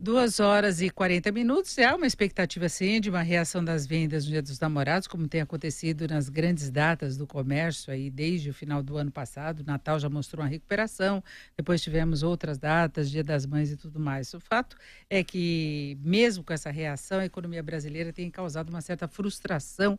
2h40. Há uma expectativa, sim, de uma reação das vendas no Dia dos Namorados, como tem acontecido nas grandes datas do comércio aí desde o final do ano passado. O Natal já mostrou uma recuperação, depois tivemos outras datas, Dia das Mães e tudo mais. O fato é que, mesmo com essa reação, a economia brasileira tem causado uma certa frustração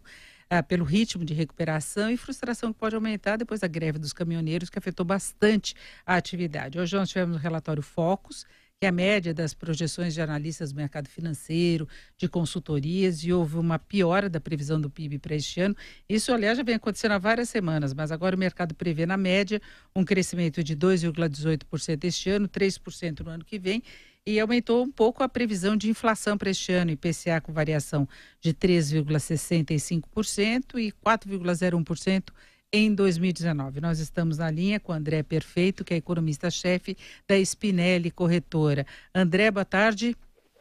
pelo ritmo de recuperação e frustração que pode aumentar depois da greve dos caminhoneiros, que afetou bastante a atividade. Hoje nós tivemos o relatório Focus, que é a média das projeções de analistas do mercado financeiro, de consultorias, e houve uma piora da previsão do PIB para este ano. Isso, aliás, já vem acontecendo há várias semanas, mas agora o mercado prevê, na média, um crescimento de 2,18% este ano, 3% no ano que vem, e aumentou um pouco a previsão de inflação para este ano, IPCA com variação de 3,65% e 4,01% em 2019. Nós estamos na linha com o André Perfeito, que é economista-chefe da Spinelli Corretora. André, boa tarde.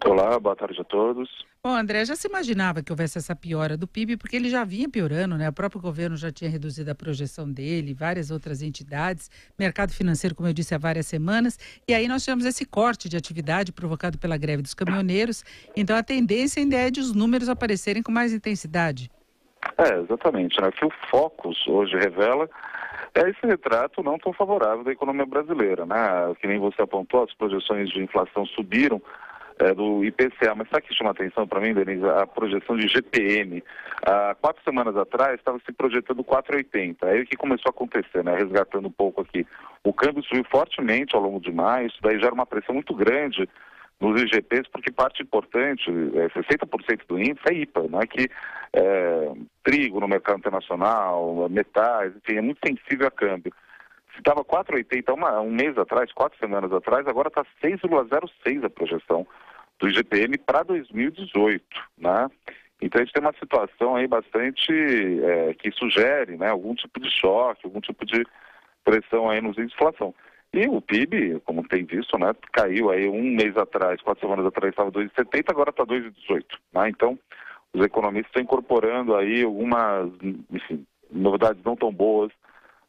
Olá, boa tarde a todos. Bom, André, já se imaginava que houvesse essa piora do PIB, porque ele já vinha piorando, né? O próprio governo já tinha reduzido a projeção dele, várias outras entidades, mercado financeiro, como eu disse, há várias semanas, e aí nós tivemos esse corte de atividade provocado pela greve dos caminhoneiros, então a tendência ainda é de os números aparecerem com mais intensidade. Exatamente, né? O que o Focus hoje revela é esse retrato não tão favorável da economia brasileira, né? Que nem você apontou, as projeções de inflação subiram do IPCA, mas sabe o que chama atenção para mim, Denise? A projeção de GPM. Há 4 semanas atrás estava se projetando 4,80. Aí o que começou a acontecer, né? Resgatando um pouco aqui. O câmbio subiu fortemente ao longo de maio, isso daí gera uma pressão muito grande nos IGPs, porque parte importante, 60% do índice é IPA, não é que trigo no mercado internacional, metais, enfim, é muito sensível a câmbio. Se estava 4,80 um mês atrás, 4 semanas atrás, agora está 6,06 a projeção do IGPM para 2018, né? Então a gente tem uma situação aí bastante que sugere, né, algum tipo de choque, algum tipo de pressão aí nos índices de inflação. E o PIB, como tem visto, né, caiu aí um mês atrás, 4 semanas atrás estava 2,70, agora está 2,18. Né? Então, os economistas estão incorporando aí algumas, enfim, novidades não tão boas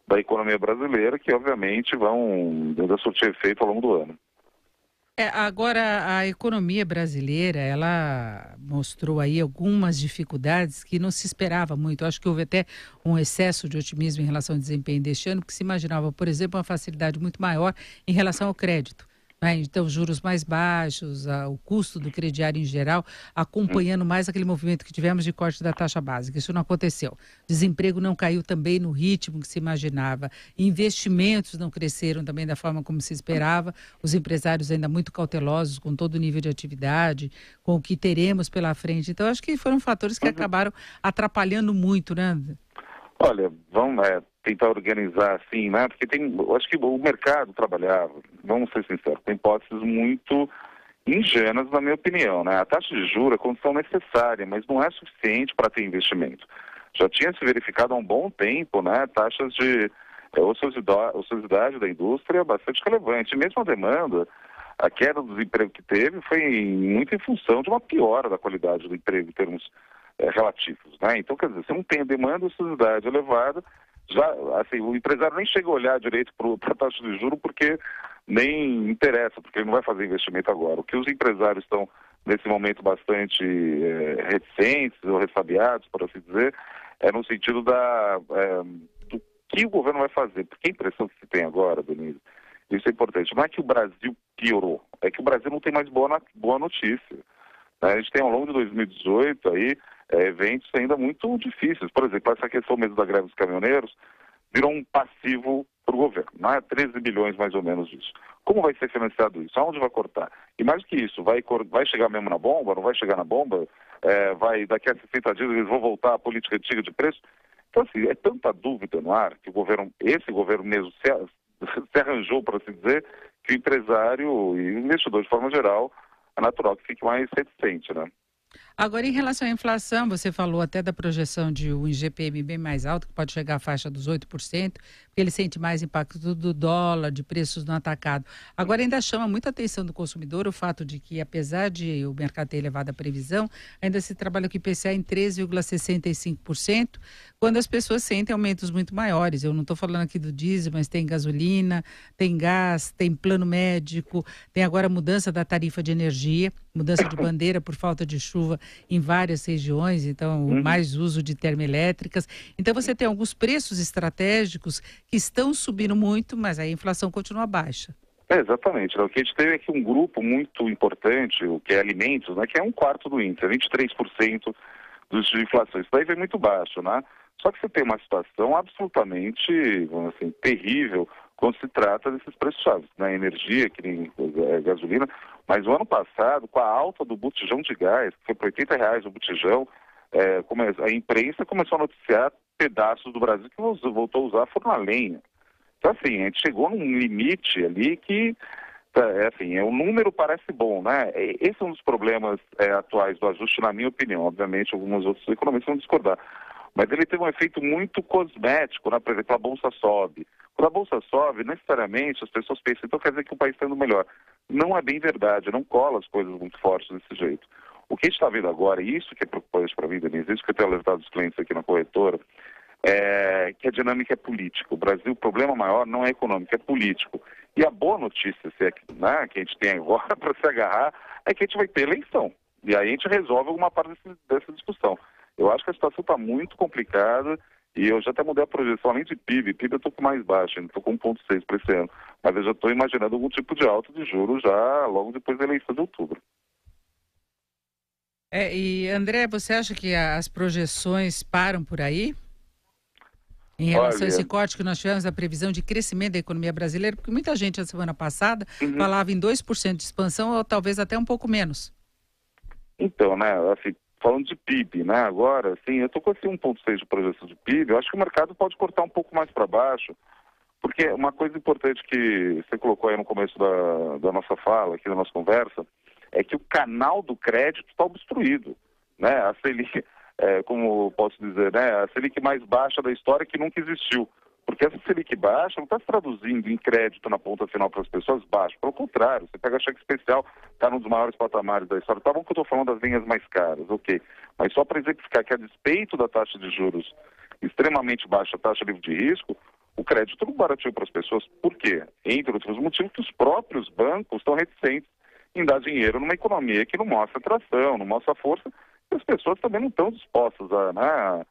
da economia brasileira, que obviamente vão surtir efeito ao longo do ano. Agora, a economia brasileira, ela mostrou aí algumas dificuldades que não se esperava muito. Eu acho que houve até um excesso de otimismo em relação ao desempenho deste ano, porque se imaginava, por exemplo, uma facilidade muito maior em relação ao crédito. Né? Então, juros mais baixos, o custo do crediário em geral, acompanhando mais aquele movimento que tivemos de corte da taxa básica. Isso não aconteceu. Desemprego não caiu também no ritmo que se imaginava. Investimentos não cresceram também da forma como se esperava. Os empresários ainda muito cautelosos com todo o nível de atividade, com o que teremos pela frente. Então, acho que foram fatores que acabaram atrapalhando muito, né? Olha, vamos tentar organizar assim, né? Porque eu acho que o mercado trabalhava, vamos ser sinceros, tem hipóteses muito ingênuas, na minha opinião, né? A taxa de juros é condição necessária, mas não é suficiente para ter investimento. Já tinha se verificado há um bom tempo, né? Taxas de ociosidade da indústria bastante relevante. Mesmo a demanda, a queda do desemprego que teve foi muito em função de uma piora da qualidade do emprego em termos relativos, né? Então, quer dizer, se não tem demanda, ociosidade elevada, já, assim, o empresário nem chega a olhar direito para a taxa de juros porque nem interessa, porque ele não vai fazer investimento agora. O que os empresários estão, nesse momento, bastante reticentes ou ressabiados, por assim dizer, é no sentido do que o governo vai fazer. Porque a impressão que se tem agora, Denise, isso é importante, não é que o Brasil piorou, é que o Brasil não tem mais boa notícia. Né? A gente tem ao longo de 2018 aí eventos ainda muito difíceis. Por exemplo, essa questão mesmo da greve dos caminhoneiros virou um passivo para o governo, não é? 13 bilhões mais ou menos disso. Como vai ser financiado isso? Aonde vai cortar? E mais do que isso, vai chegar mesmo na bomba? Não vai chegar na bomba? Daqui a 60 dias eles vão voltar à política antiga de preço? Então, assim, é tanta dúvida no ar que esse governo mesmo se arranjou, por assim dizer, que o empresário e o investidor, de forma geral, é natural que fique mais reticente, né? Agora, em relação à inflação, você falou até da projeção de um IGPM bem mais alto, que pode chegar à faixa dos 8%, porque ele sente mais impacto do dólar, de preços no atacado. Agora, ainda chama muita atenção do consumidor o fato de que, apesar de o mercado ter elevado a previsão, ainda se trabalha com IPCA em 3,65%, quando as pessoas sentem aumentos muito maiores. Eu não estou falando aqui do diesel, mas tem gasolina, tem gás, tem plano médico, tem agora a mudança da tarifa de energia, mudança de bandeira por falta de chuva em várias regiões, então mais uso de termoelétricas. Então você tem alguns preços estratégicos que estão subindo muito, mas a inflação continua baixa. Exatamente. O que a gente teve aqui um grupo muito importante, o que é alimentos, né, que é um quarto do índice, 23% de inflação. Isso daí vem muito baixo, né? Só que você tem uma situação absolutamente, vamos assim, terrível quando se trata desses preços-chave, né? Energia, que nem gasolina. Mas o ano passado, com a alta do botijão de gás, que foi por R$ 80 o botijão, a imprensa começou a noticiar pedaços do Brasil que voltou a usar forno a lenha. Então, assim, a gente chegou num limite ali que, o número parece bom, né? Esse é um dos problemas atuais do ajuste, na minha opinião. Obviamente, alguns outros economistas vão discordar. Mas ele teve um efeito muito cosmético, né? Por exemplo, a Bolsa sobe. Quando a Bolsa sobe, necessariamente as pessoas pensam, então quer dizer que o país está indo melhor. Não é bem verdade, não cola as coisas muito fortes desse jeito. O que a gente está vendo agora, e isso que é preocupante para mim, Denise, isso que eu tenho alertado os clientes aqui na corretora, que a dinâmica é política. O Brasil, o problema maior não é econômico, é político. E a boa notícia que a gente tem agora para se agarrar é que a gente vai ter eleição. E aí a gente resolve alguma parte dessa discussão. Eu acho que a situação está muito complicada e eu já até mudei a projeção, além de PIB eu estou com mais baixo, estou com 1,6 para esse ano. Mas eu já estou imaginando algum tipo de alta de juros já logo depois da eleição de outubro. E André, você acha que as projeções param por aí? Em relação a esse corte que nós tivemos, a previsão de crescimento da economia brasileira, porque muita gente, na semana passada, falava em 2% de expansão ou talvez até um pouco menos. Então, né, assim, falando de PIB, né, agora, assim, eu estou com esse 1,6 de projeção de PIB, eu acho que o mercado pode cortar um pouco mais para baixo, porque uma coisa importante que você colocou aí no começo da nossa fala, aqui da nossa conversa, é que o canal do crédito está obstruído, né, a Selic, como posso dizer, né, a Selic mais baixa da história que nunca existiu. Porque essa Selic baixa não está se traduzindo em crédito na ponta final para as pessoas baixo. Pelo contrário, você pega cheque especial, está num dos maiores patamares da história. Tá bom que eu estou falando das linhas mais caras, ok. Mas só para exemplificar que a despeito da taxa de juros extremamente baixa, a taxa livre de risco, o crédito não barateou para as pessoas. Por quê? Entre outros motivos, que os próprios bancos estão reticentes em dar dinheiro numa economia que não mostra atração, não mostra força, e as pessoas também não estão dispostas a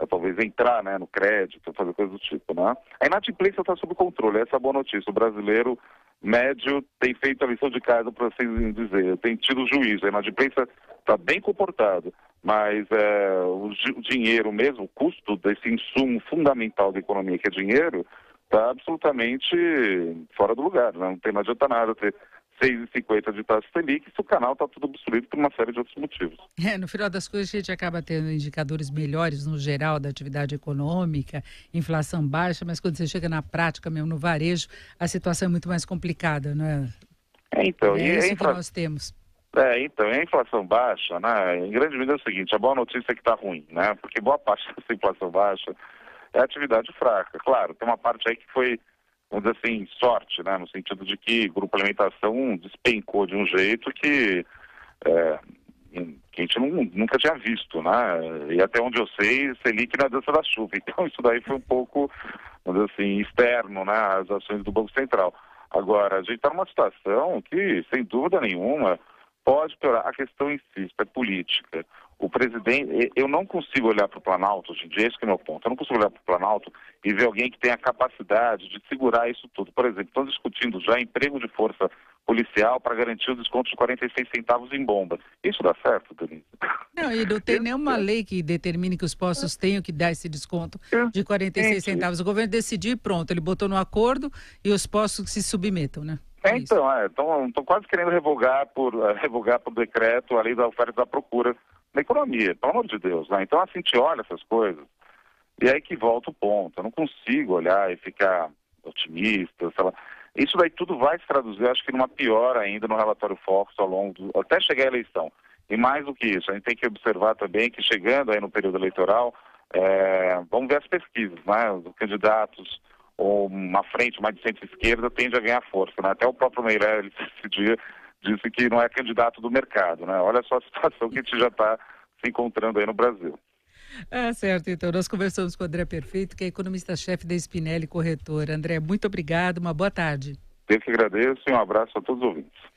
talvez entrar, né, no crédito, fazer coisas do tipo, né? A inadimplência está sob controle, essa é a boa notícia. O brasileiro médio tem feito a lição de casa, para assim dizer, tem tido juízo. A inadimplência está bem comportado, mas o dinheiro mesmo, o custo desse insumo fundamental da economia, que é dinheiro, está absolutamente fora do lugar, né? Não adianta nada ter 6,50 de taxa Selic, se o canal está tudo obstruído por uma série de outros motivos. No final das coisas, a gente acaba tendo indicadores melhores no geral da atividade econômica, inflação baixa, mas quando você chega na prática mesmo, no varejo, a situação é muito mais complicada, não é? Então, é isso que nós temos. Então, e a inflação baixa, né, em grande medida é o seguinte, a boa notícia é que está ruim, né, porque boa parte dessa inflação baixa é atividade fraca. Claro, tem uma parte aí que foi, vamos dizer assim, sorte, né, no sentido de que o grupo alimentação despencou de um jeito que a gente nunca tinha visto, né, e até onde eu sei, Selic na dança da chuva. Então isso daí foi um pouco, vamos dizer assim, externo, né, às ações do Banco Central. Agora, a gente está numa situação que, sem dúvida nenhuma, pode piorar. A questão, insisto, é política. O presidente, eu não consigo olhar para o Planalto, hoje em dia, esse que é o meu ponto, eu não consigo olhar para o Planalto e ver alguém que tenha a capacidade de segurar isso tudo. Por exemplo, estão discutindo já emprego de força policial para garantir o desconto de 46 centavos em bomba. Isso dá certo, Denise? Não, e não tem nenhuma lei que determine que os postos tenham que dar esse desconto de 46 centavos. O governo decidiu e pronto, ele botou no acordo e os postos que se submetam, né? Estão quase querendo revogar por decreto a lei da oferta e da procura na economia, pelo amor de Deus, né? Então, assim, a gente olha essas coisas e aí que volta o ponto. Eu não consigo olhar e ficar otimista, sei lá. Isso daí tudo vai se traduzir, acho que numa piora ainda no relatório Focus até chegar à eleição. E mais do que isso, a gente tem que observar também que chegando aí no período eleitoral, vamos ver as pesquisas, né? Os candidatos ou uma frente mais de centro-esquerda tende a ganhar força, né? Até o próprio Meirelles esse dia disse que não é candidato do mercado, né? Olha só a situação que a gente já está se encontrando aí no Brasil. Certo, então nós conversamos com o André Perfeito, que é economista-chefe da Spinelli Corretora. André, muito obrigado, uma boa tarde. Eu que agradeço e um abraço a todos os ouvintes.